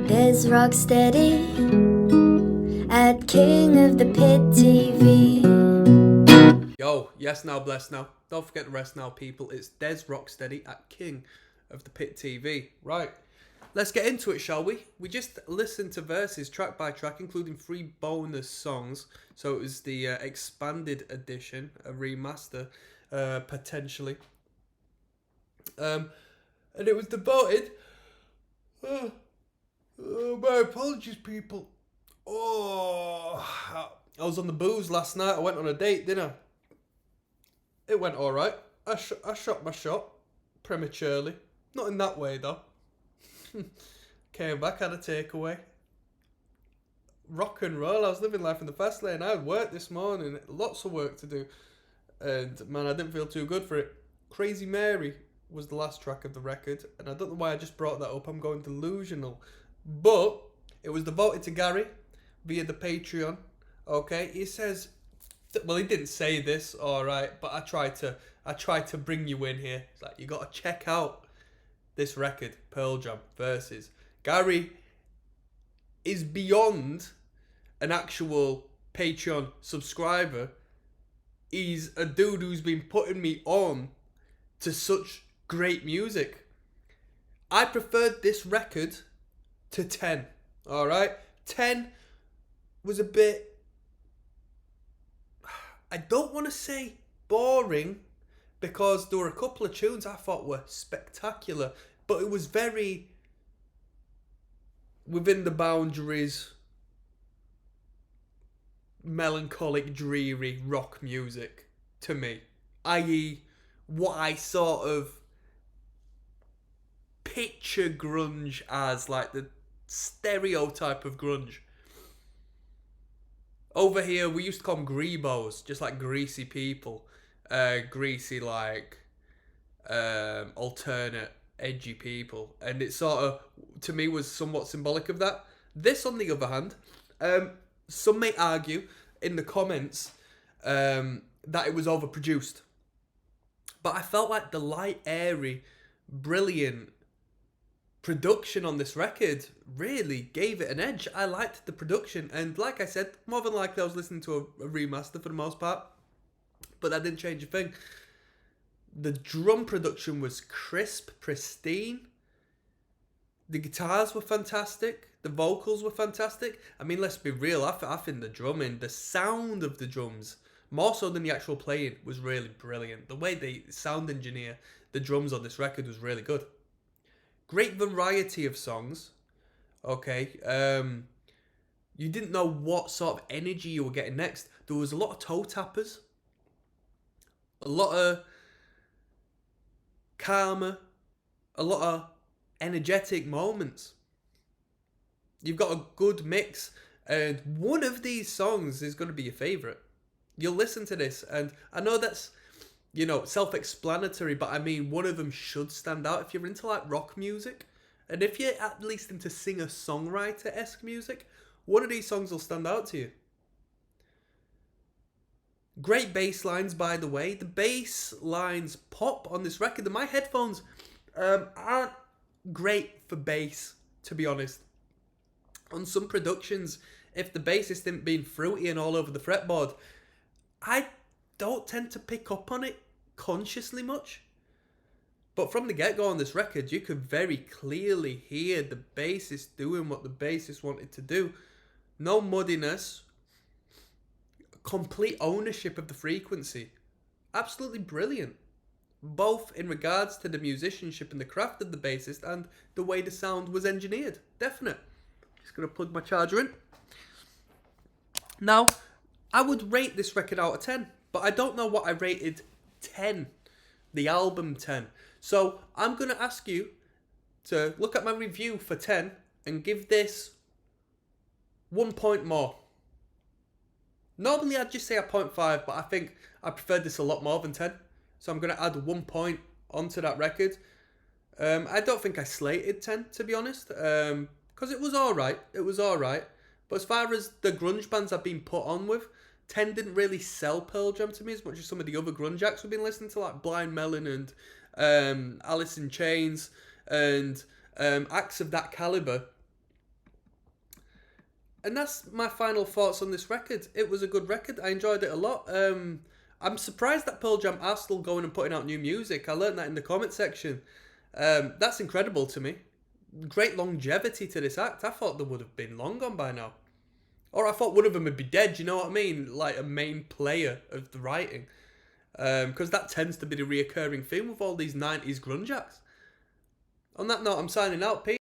There's Rocksteady at King of the Pit TV. Yo, yes now, bless now. Don't forget the rest now, people. It's Des Rocksteady at King of the Pit TV. Right, let's get into it, shall we? We just listened to verses track by track, including 3 bonus songs. So it was the expanded edition, a remaster, potentially. And it was devoted. My apologies, people. I was on the booze last night. I went on a date, didn't I? It went alright. I shot my shot prematurely. Not in that way, though. Came back, had a takeaway. Rock and roll. I was living life in the fast lane. I had work this morning. Lots of work to do. And, man, I didn't feel too good for it. Crazy Mary was the last track of the record. And I don't know why I just brought that up. I'm going delusional. But it was devoted to Gary via the Patreon. Okay? He says... Well, he didn't say this, alright, but I tried to bring you in here. It's like, you got to check out this record, Pearl Jam versus. Gary is beyond an actual Patreon subscriber. He's a dude who's been putting me on to such great music. I preferred this record to 10, alright? 10 was a bit... I don't want to say boring, because there were a couple of tunes I thought were spectacular, but it was very within the boundaries, melancholic, dreary rock music to me. I.e., what I sort of picture grunge as, like the stereotype of grunge. Over here, we used to call them greebos, just like greasy people. Greasy, like, alternate, edgy people. And it sort of, to me, was somewhat symbolic of that. This, on the other hand, some may argue in the comments that it was overproduced. But I felt like the light, airy, brilliant production on this record really gave it an edge. I liked the production, and like I said, more than likely I was listening to a remaster for the most part, but that didn't change a thing. The drum production was crisp, pristine. The guitars were fantastic. The vocals were fantastic. I mean, let's be real, I think the drumming, the sound of the drums, more so than the actual playing, was really brilliant. The way they sound engineer the drums on this record was really good. Great variety of songs. Okay. You didn't know what sort of energy you were getting next. There was a lot of toe tappers. A lot of calmer. A lot of energetic moments. You've got a good mix. And one of these songs is going to be your favourite. You'll listen to this, and I know that's, self-explanatory, but I mean, one of them should stand out if you're into, like, rock music. And if you're at least into singer-songwriter-esque music, one of these songs will stand out to you. Great bass lines, by the way. The bass lines pop on this record. And my headphones aren't great for bass, to be honest. On some productions, if the bass isn't being fruity and all over the fretboard, I don't tend to pick up on it consciously much. But from the get-go on this record, you could very clearly hear the bassist doing what the bassist wanted to do. No muddiness. Complete ownership of the frequency. Absolutely brilliant. Both in regards to the musicianship and the craft of the bassist and the way the sound was engineered. Definite. Just going to plug my charger in. Now, I would rate this record out of 10, but I don't know what I rated 10, the album 10. So I'm going to ask you to look at my review for 10 and give this 1 point more. Normally I'd just say a 0.5, but I think I preferred this a lot more than 10. So I'm going to add 1 point onto that record. I don't think I slated 10, to be honest, because it was alright. It was alright. But as far as the grunge bands I've been put on with, 10 didn't really sell Pearl Jam to me as much as some of the other grunge acts we've been listening to, like Blind Melon and Alice in Chains and acts of that caliber. And that's my final thoughts on this record. It was a good record. I enjoyed it a lot. I'm surprised that Pearl Jam are still going and putting out new music. I learned that in the comment section. That's incredible to me. Great longevity to this act. I thought they would have been long gone by now. Or I thought one of them would be dead, you know what I mean? Like a main player of the writing. Because that tends to be the reoccurring theme with all these 90s grunge acts. On that note, I'm signing out. Peace.